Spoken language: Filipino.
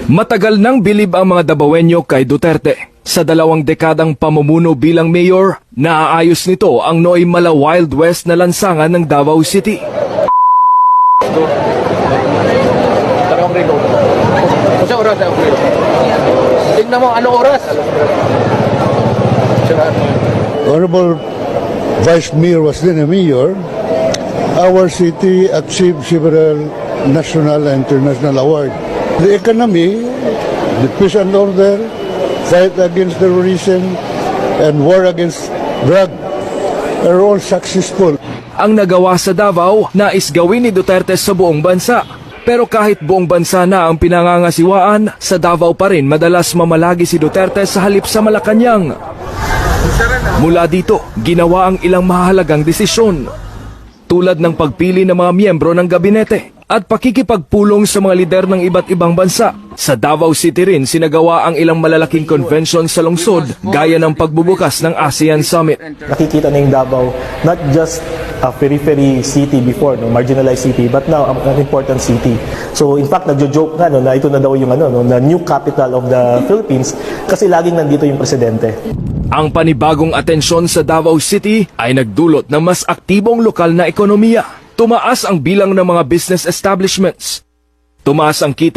Matagal nang bilib ang mga Davaoenyo kay Duterte. Sa 2 dekadang pamumuno bilang mayor, naaayos nito ang nooy mala Wild West na lansangan ng Davao City. Sa oras na ulit. Tingnan mo, ano oras? Honorable Vice Mayor was then a mayor. Our city achieved several national and international awards. The economy, the peace and order, fight against terrorism, and war against drug are all successful. Ang nagawa sa Davao, nais gawin ni Duterte sa buong bansa. Pero kahit buong bansa na ang pinangangasiwaan, sa Davao pa rin madalas mamalagi si Duterte sa halip sa Malacanang. Mula dito, ginawa ang ilang mahalagang desisyon. Tulad ng pagpili ng mga miyembro ng gabinete at pakikipagpulong sa mga lider ng iba't ibang bansa. Sa Davao City rin sinagawa ang ilang malalaking convention sa lungsod gaya ng pagbubukas ng ASEAN Summit. Nakikita na yung Davao, not just a periphery city before, no, marginalized city, but now an important city. So in fact, nagjo-joke nga na ito na daw yung the new capital of the Philippines kasi laging nandito yung presidente. Ang panibagong atensyon sa Davao City ay nagdulot ng mas aktibong lokal na ekonomiya. Tumaas ang bilang ng mga business establishments. Tumaas ang kita